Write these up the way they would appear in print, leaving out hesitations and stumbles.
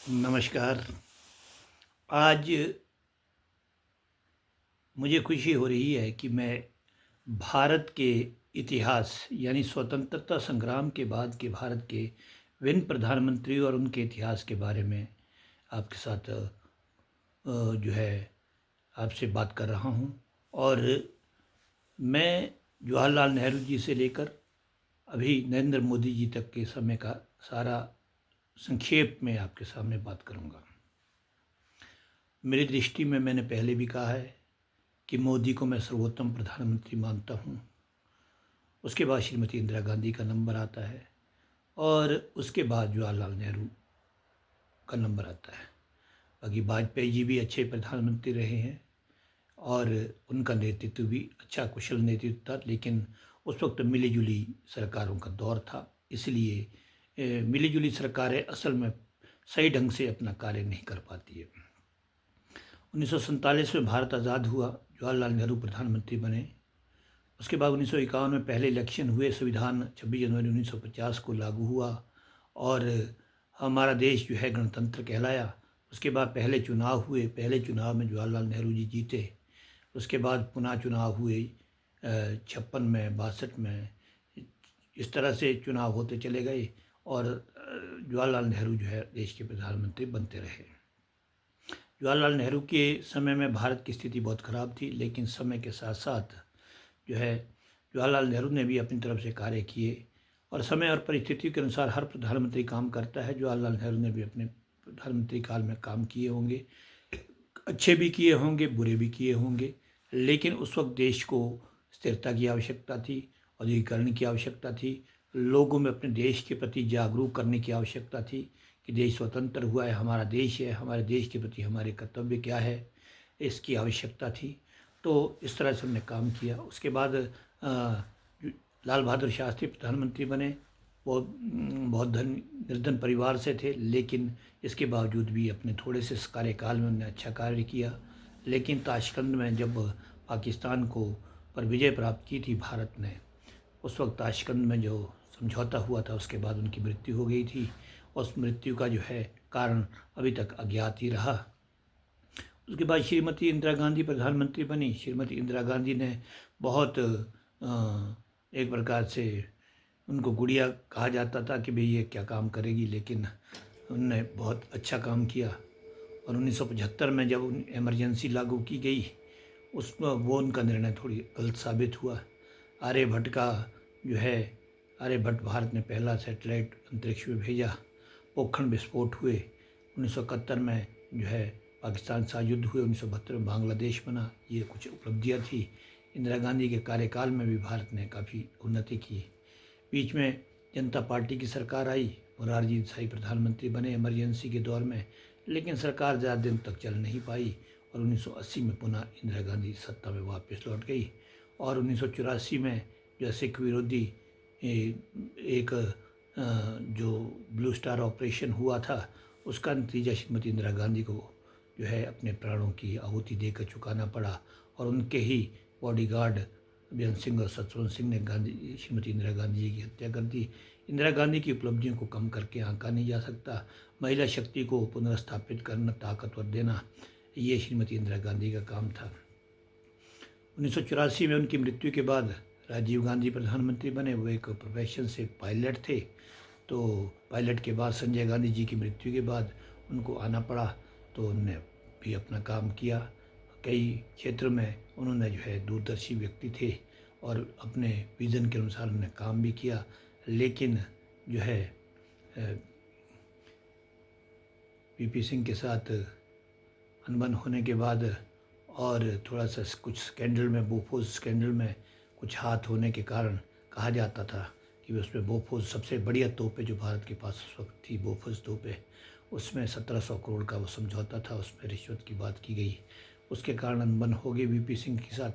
नमस्कार। आज मुझे खुशी हो रही है कि मैं भारत के इतिहास यानी स्वतंत्रता संग्राम के बाद के भारत के विभिन्न प्रधानमंत्री और उनके इतिहास के बारे में आपके साथ जो है आपसे बात कर रहा हूँ। और मैं जवाहरलाल नेहरू जी से लेकर अभी नरेंद्र मोदी जी तक के समय का सारा संक्षेप में आपके सामने बात करूँगा। मेरी दृष्टि में मैंने पहले भी कहा है कि मोदी को मैं सर्वोत्तम प्रधानमंत्री मानता हूँ। उसके बाद श्रीमती इंदिरा गांधी का नंबर आता है और उसके बाद जवाहरलाल नेहरू का नंबर आता है। बाकी वाजपेयी जी भी अच्छे प्रधानमंत्री रहे हैं और उनका नेतृत्व भी अच्छा कुशल नेतृत्व था, लेकिन उस वक्त मिली-जुली सरकारों का दौर था। इसलिए मिली-जुली सरकारें असल में सही ढंग से अपना कार्य नहीं कर पाती है। 1947 में भारत आज़ाद हुआ, जवाहरलाल नेहरू प्रधानमंत्री बने। उसके बाद 1951 में पहले इलेक्शन हुए, संविधान 26 जनवरी 1950 को लागू हुआ और हमारा देश जो है गणतंत्र कहलाया। उसके बाद पहले चुनाव हुए, पहले चुनाव में जवाहरलाल नेहरू जी जीते। उसके बाद पुनः चुनाव हुए 56 में, 62 में, इस तरह से चुनाव होते चले गए और जवाहरलाल नेहरू जो है देश के प्रधानमंत्री बनते रहे। जवाहरलाल नेहरू के समय में भारत की स्थिति बहुत ख़राब थी, लेकिन समय के साथ साथ जो है जवाहरलाल नेहरू ने भी अपनी तरफ से कार्य किए और समय और परिस्थिति के अनुसार हर प्रधानमंत्री काम करता है। जवाहरलाल नेहरू ने भी अपने प्रधानमंत्री काल में काम किए होंगे, अच्छे भी किए होंगे, बुरे भी किए होंगे, लेकिन उस वक्त देश को स्थिरता की आवश्यकता थी, औद्योगिकरण की आवश्यकता थी, लोगों में अपने देश के प्रति जागरूक करने की आवश्यकता थी कि देश स्वतंत्र हुआ है, हमारा देश है, हमारे देश के प्रति हमारे कर्तव्य क्या है, इसकी आवश्यकता थी। तो इस तरह से उन्होंने काम किया। उसके बाद लाल बहादुर शास्त्री प्रधानमंत्री बने। वो बहुत निर्धन परिवार से थे, लेकिन इसके बावजूद भी अपने थोड़े से कार्यकाल में उन्होंने अच्छा कार्य किया। लेकिन ताशकंद में जब पाकिस्तान को पर विजय प्राप्त की थी भारत ने, उस वक्त ताशकंद में जो समझौता हुआ था उसके बाद उनकी मृत्यु हो गई थी। उस मृत्यु का जो है कारण अभी तक अज्ञात ही रहा। उसके बाद श्रीमती इंदिरा गांधी प्रधानमंत्री बनी। श्रीमती इंदिरा गांधी ने बहुत एक प्रकार से उनको गुड़िया कहा जाता था कि भाई ये क्या काम करेगी, लेकिन उन्होंने बहुत अच्छा काम किया। और 1975 में जब इमरजेंसी लागू की गई, उसमें वो उनका निर्णय थोड़ी गलत साबित हुआ। आर्यभट्ट का जो है आर्यभट्ट भारत ने पहला सैटेलाइट अंतरिक्ष में भेजा। पोखरण विस्फोट हुए। 1971 में जो है पाकिस्तान से युद्ध हुए। 1972 में बांग्लादेश बना। ये कुछ उपलब्धियाँ थी। इंदिरा गांधी के कार्यकाल में भी भारत ने काफ़ी उन्नति की। बीच में जनता पार्टी की सरकार आई, मोरारजी देसाई प्रधानमंत्री बने इमरजेंसी के दौर में, लेकिन सरकार ज़्यादा दिन तक चल नहीं पाई और 1980 में पुनः इंदिरा गांधी सत्ता में वापस लौट गई। और 1984 में जो सिख विरोधी एक जो ब्लू स्टार ऑपरेशन हुआ था, उसका नतीजा श्रीमती इंदिरा गांधी को जो है अपने प्राणों की आहुति देकर चुकाना पड़ा और उनके ही बॉडीगार्ड बेअंत सिंह और सतवंत सिंह ने श्रीमती इंदिरा गांधी जी की हत्या कर दी। इंदिरा गांधी की उपलब्धियों को कम करके आंका नहीं जा सकता। महिला शक्ति को पुनर्स्थापित करना, ताकतवर देना, ये श्रीमती इंदिरा गांधी का काम था। 1984 में उनकी मृत्यु के बाद राजीव गांधी प्रधानमंत्री बने। वो एक प्रोफेशन से पायलट थे, तो पायलट के बाद संजय गांधी जी की मृत्यु के बाद उनको आना पड़ा, तो उन्होंने भी अपना काम किया। कई क्षेत्र में उन्होंने जो है दूरदर्शी व्यक्ति थे और अपने विज़न के अनुसार उन्होंने काम भी किया। लेकिन जो है वीपी सिंह के साथ अनबन होने के बाद और थोड़ा सा कुछ स्कैंडल में, बोफोर्स स्कैंडल में कुछ हाथ होने के कारण कहा जाता था कि उसमें बोफोर्स सबसे बढ़िया तोपें जो भारत के पास उस वक्त थी, बोफोर्स तोपें, उसमें 1700 करोड़ का वो समझौता था, उसमें रिश्वत की बात की गई। उसके कारण अनबन हो गई वीपी सिंह के साथ,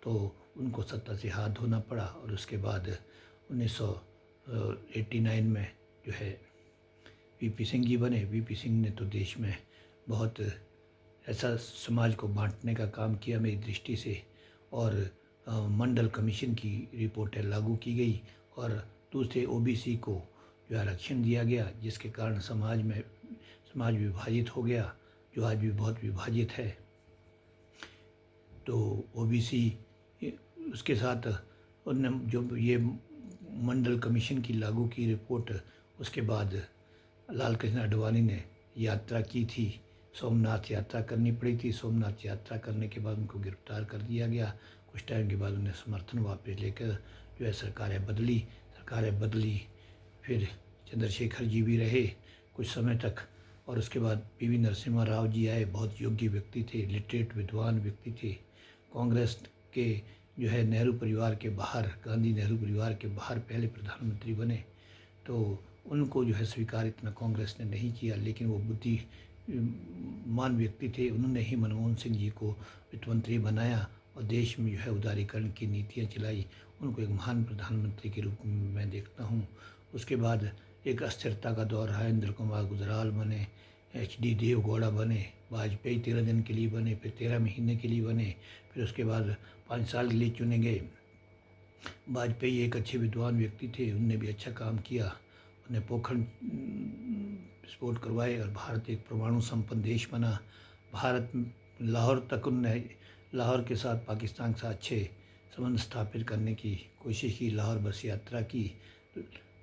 तो उनको सत्ता से हाथ धोना पड़ा। और उसके बाद 1989 में जो है वीपी सिंह जी बने। वीपी सिंह ने तो देश में बहुत ऐसा समाज को बांटने का काम किया मेरी दृष्टि से, और मंडल कमीशन की रिपोर्टें लागू की गई और दूसरे ओबीसी को जो आरक्षण दिया गया, जिसके कारण समाज में समाज विभाजित हो गया, जो आज भी बहुत विभाजित है। तो ओबीसी उसके साथ उनने जो ये मंडल कमीशन की लागू की रिपोर्ट, उसके बाद लाल कृष्ण आडवाणी ने यात्रा की थी, सोमनाथ यात्रा करनी पड़ी थी। सोमनाथ यात्रा करने के बाद उनको गिरफ्तार कर दिया गया। कुछ टाइम के बाद उन्हें समर्थन वापस लेकर जो है सरकारें बदली। फिर चंद्रशेखर जी भी रहे कुछ समय तक, और उसके बाद पीवी नरसिम्हा राव जी आए। बहुत योग्य व्यक्ति थे, लिटरेट विद्वान व्यक्ति थे। कांग्रेस के जो है नेहरू परिवार के बाहर, गांधी नेहरू परिवार के बाहर पहले प्रधानमंत्री बने। तो उनको जो है स्वीकार इतना कांग्रेस ने नहीं किया, लेकिन वो बुद्धिमान व्यक्ति थे। उन्होंने ही मनमोहन सिंह जी को वित्त मंत्री बनाया और देश में जो है उदारीकरण की नीतियाँ चलाई। उनको एक महान प्रधानमंत्री के रूप में मैं देखता हूँ। उसके बाद एक अस्थिरता का दौर रहा। इंद्र कुमार गुजराल बने, HD देवगौड़ा बने, वाजपेयी 13 दिन के लिए बने, फिर 13 महीने के लिए बने, फिर उसके बाद 5 साल के लिए चुने गए। वाजपेयी एक अच्छे विद्वान व्यक्ति थे, उनने भी अच्छा काम किया। उन्हें पोखरण विस्फोट करवाए और भारत एक परमाणु संपन्न देश बना। भारत लाहौर तक उनने लाहौर के साथ, पाकिस्तान के साथ अच्छे संबंध स्थापित करने की कोशिश की। लाहौर बस यात्रा की।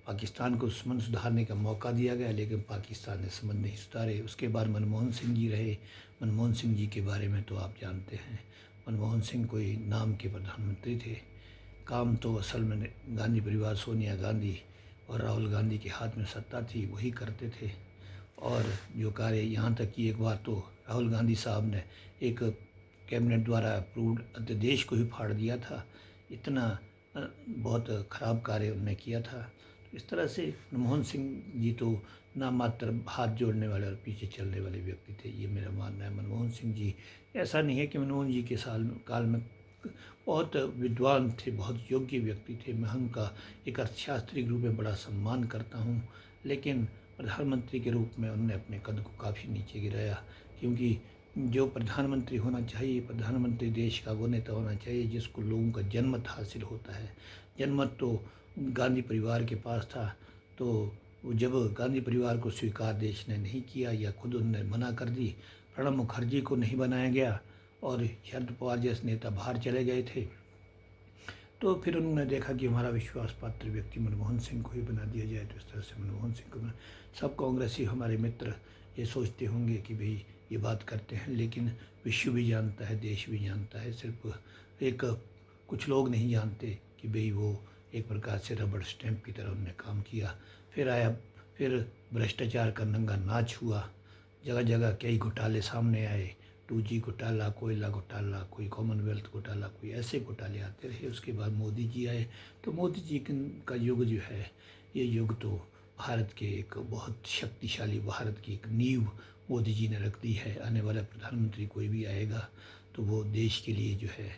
पाकिस्तान को संबंध सुधारने का मौका दिया गया, लेकिन पाकिस्तान ने संबंध नहीं सुधारे। उसके बाद मनमोहन सिंह जी रहे। मनमोहन सिंह जी के बारे में तो आप जानते हैं। मनमोहन सिंह कोई नाम के प्रधानमंत्री थे, काम तो असल में गांधी परिवार, सोनिया गांधी और राहुल गांधी के हाथ में सत्ता थी, वही करते थे। और जो कार्य, यहाँ तक कि एक बार तो राहुल गांधी साहब ने एक कैबिनेट द्वारा अप्रूव्ड अध्यादेश को ही फाड़ दिया था। इतना बहुत खराब कार्य उन्होंने किया था। इस तरह से मनमोहन सिंह जी तो नाम मात्र हाथ जोड़ने वाले और पीछे चलने वाले व्यक्ति थे, ये मेरा मानना है। मनमोहन सिंह जी, ऐसा नहीं है कि मनमोहन जी के काल में बहुत विद्वान थे, बहुत योग्य व्यक्ति थे। मैं उनका एक अर्थशास्त्री के रूप में बड़ा सम्मान करता हूँ, लेकिन प्रधानमंत्री के रूप में उन्होंने अपने कद को काफ़ी नीचे गिराया। क्योंकि जो प्रधानमंत्री होना चाहिए, प्रधानमंत्री देश का वो नेता होना चाहिए जिसको लोगों का जनमत हासिल होता है। जनमत तो गांधी परिवार के पास था, तो जब गांधी परिवार को स्वीकार देश ने नहीं किया या खुद उन्होंने मना कर दी, प्रणब मुखर्जी को नहीं बनाया गया और शरद पवार जैसे नेता बाहर चले गए थे, तो फिर उन्होंने देखा कि हमारा विश्वास पात्र व्यक्ति मनमोहन सिंह को ही बना दिया जाए। तो इस तरह से मनमोहन सिंह को सब कांग्रेसी हमारे मित्र ये सोचते होंगे कि भाई ये बात करते हैं, लेकिन विश्व भी जानता है, देश भी जानता है। सिर्फ एक कुछ लोग नहीं जानते कि भाई वो एक प्रकार से रबड़ स्टैंप की तरह उन्होंने काम किया। फिर भ्रष्टाचार का नंगा नाच हुआ। जगह जगह कई घोटाले सामने आए। 2G घोटाला, कोयला घोटाला, कोई कॉमनवेल्थ घोटाला, कोई ऐसे घोटाले आते रहे। उसके बाद मोदी जी आए, तो मोदी जी का युग जो है, ये युग तो भारत के एक बहुत शक्तिशाली, भारत की एक नींव मोदी जी ने रख दी है। आने वाला प्रधानमंत्री कोई भी आएगा तो वो देश के लिए जो है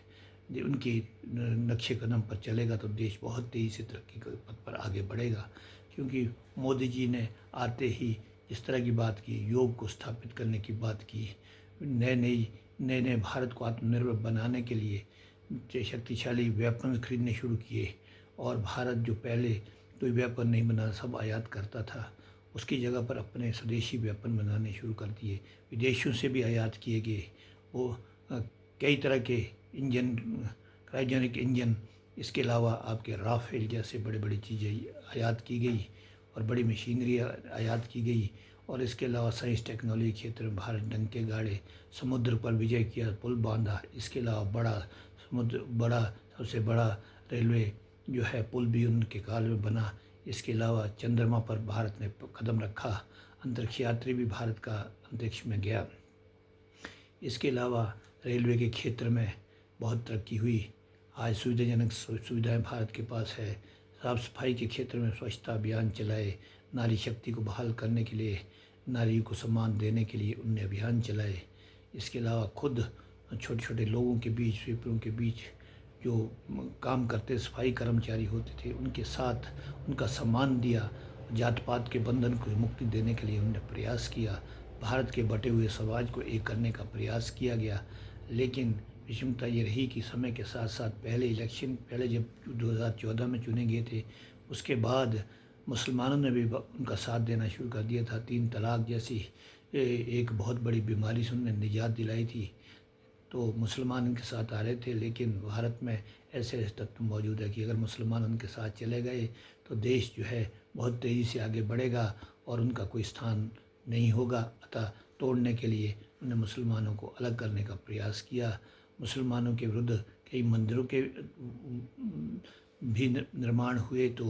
उनकी नक्शे कदम पर चलेगा, तो देश बहुत तेज़ी से तरक्की के पथ पर आगे बढ़ेगा। क्योंकि मोदी जी ने आते ही इस तरह की बात की, योग को स्थापित करने की बात की, नए भारत को आत्मनिर्भर बनाने के लिए शक्तिशाली वेपन खरीदने शुरू किए। और भारत जो पहले कोई वेपन नहीं बना, सब आयात करता था, उसकी जगह पर अपने स्वदेशी वेपन बनाने शुरू कर दिए। विदेशों से भी आयात किए गए वो कई तरह के इंजन, क्रायोजेनिक इंजन, इसके अलावा आपके राफेल जैसे बड़े बड़ी चीज़ें आयात की गई और बड़ी मशीनरी आयात की गई। और इसके अलावा साइंस टेक्नोलॉजी क्षेत्र में भारत डंके गाड़े, समुद्र पर विजय किया, पुल बांधा। इसके अलावा सबसे बड़ा रेलवे जो है पुल भी उनके काल में बना। इसके अलावा चंद्रमा पर भारत ने कदम रखा, अंतरिक्ष यात्री भी भारत का अंतरिक्ष में गया। इसके अलावा रेलवे के क्षेत्र में बहुत तरक्की हुई। आज सुविधाजनक सुविधाएं भारत के पास है। साफ सफाई के क्षेत्र में स्वच्छता अभियान चलाए, नारी शक्ति को बहाल करने के लिए, नारी को सम्मान देने के लिए उनने अभियान चलाए। इसके अलावा खुद छोटे छोटे लोगों के बीच, स्वीपरों के बीच जो काम करते सफाई कर्मचारी होते थे, उनके साथ उनका सम्मान दिया। जात पात के बंधन को मुक्ति देने के लिए उन्होंने प्रयास किया। भारत के बटे हुए समाज को एक करने का प्रयास किया गया। लेकिन विषमता ये रही कि समय के साथ साथ पहले जब 2014 में चुने गए थे, उसके बाद मुसलमानों ने भी उनका साथ देना शुरू कर दिया था। 3 तलाक जैसी एक बहुत बड़ी बीमारी से उन्होंने निजात दिलाई थी। तो मुसलमान उनके साथ आ रहे थे, लेकिन भारत में ऐसे ऐसे तत्व मौजूद है कि अगर मुसलमान उनके साथ चले गए तो देश जो है बहुत तेज़ी से आगे बढ़ेगा और उनका कोई स्थान नहीं होगा। अतः तोड़ने के लिए उन्होंने मुसलमानों को अलग करने का प्रयास किया। मुसलमानों के विरुद्ध कई मंदिरों के भी निर्माण हुए, तो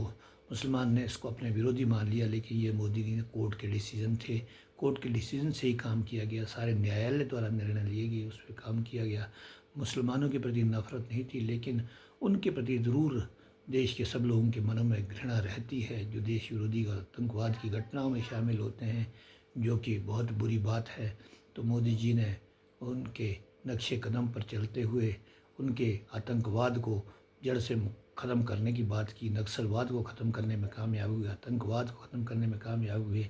मुसलमान ने इसको अपने विरोधी मान लिया। लेकिन ये मोदी जी ने कोर्ट के डिसीजन थे, कोर्ट के डिसीजन से ही काम किया गया, सारे न्यायालय द्वारा निर्णय लिए गए, उस पर काम किया गया। मुसलमानों के प्रति नफरत नहीं थी, लेकिन उनके प्रति ज़रूर देश के सब लोगों के मनों में घृणा रहती है, जो देश विरोधी और आतंकवाद की घटनाओं में शामिल होते हैं, जो कि बहुत बुरी बात है। तो मोदी जी ने उनके नक्शे कदम पर चलते हुए उनके आतंकवाद को जड़ से ख़त्म करने की बात की, नक्सलवाद को ख़त्म करने में कामयाब हुए, आतंकवाद को ख़त्म करने में कामयाब हुए,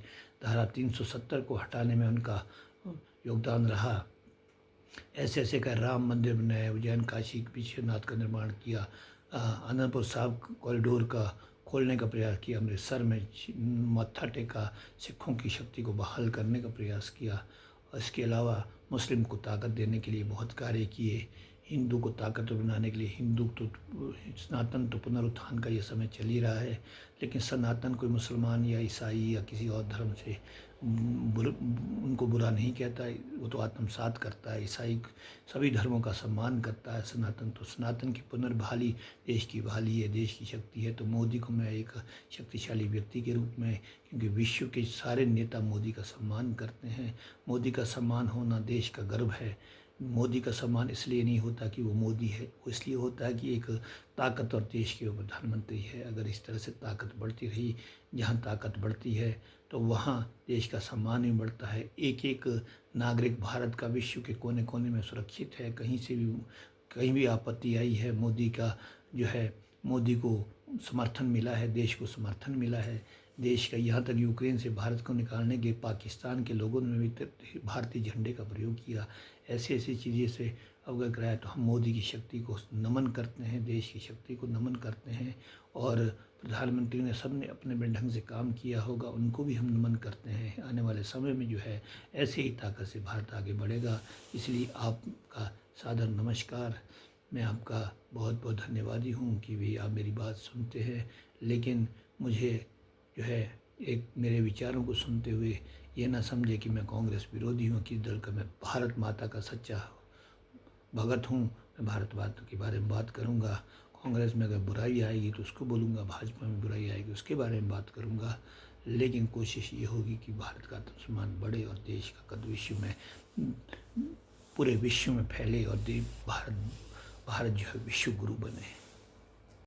धारा 370 को हटाने में उनका योगदान रहा। ऐसे ऐसे कर राम मंदिर बनाए, उज्जैन काशी विश्वनाथ का निर्माण किया, आनंदपुर साहिब कॉरिडोर का खोलने का प्रयास किया, अमृतसर में मत्था टेका, सिखों की शक्ति को बहाल करने का प्रयास किया। इसके अलावा मुस्लिम को ताकत देने के लिए बहुत कार्य किए, हिंदू को ताकतवर बनाने के लिए। हिंदू तो सनातन तो पुनरुत्थान का ये समय चल ही रहा है, लेकिन सनातन कोई मुसलमान या ईसाई या किसी और धर्म से उनको बुरा नहीं कहता है, वो तो आत्मसात करता है। ईसाई सभी धर्मों का सम्मान करता है, सनातन तो सनातन की पुनर्बहाली देश की बहाली है, देश की शक्ति है। तो मोदी को मैं एक शक्तिशाली व्यक्ति के रूप में, क्योंकि विश्व के सारे नेता मोदी का सम्मान करते हैं, मोदी का सम्मान होना देश का गर्व है। मोदी का सम्मान इसलिए नहीं होता कि वो मोदी है, वो इसलिए होता है कि एक ताकतवर देश के वो प्रधानमंत्री है। अगर इस तरह से ताकत बढ़ती रही, जहाँ ताकत बढ़ती है तो वहाँ देश का सम्मान भी बढ़ता है। एक एक नागरिक भारत का विश्व के कोने कोने में सुरक्षित है। कहीं भी आपत्ति आई है, मोदी का जो है, मोदी को समर्थन मिला है, देश को समर्थन मिला है। देश का यहाँ तक यूक्रेन से भारत को निकालने के पाकिस्तान के लोगों ने भी भारतीय झंडे का प्रयोग किया। ऐसी ऐसी चीज़ें से अवगत कराया। तो हम मोदी की शक्ति को नमन करते हैं, देश की शक्ति को नमन करते हैं। और प्रधानमंत्री ने सबने अपने अपने ढंग से काम किया होगा, उनको भी हम नमन करते हैं। आने वाले समय में जो है ऐसे ही ताकत से भारत आगे बढ़ेगा। इसलिए आपका सादर नमस्कार। मैं आपका बहुत बहुत धन्यवादी हूँ कि भी आप मेरी बात सुनते हैं। लेकिन मुझे जो है एक मेरे विचारों को सुनते हुए ये ना समझे कि मैं कांग्रेस विरोधी हूँ, किस दल का। मैं भारत माता का सच्चा भगत हूँ। मैं भारत माता के बारे में बात करूँगा। कांग्रेस में अगर बुराई आएगी तो उसको बोलूँगा, भाजपा में बुराई आएगी उसके बारे में बात करूँगा। लेकिन कोशिश ये होगी कि भारत का आत्मसम्मान बढ़े और देश का कद विश्व में, पूरे विश्व में फैले और भारत जो है विश्व गुरु बने।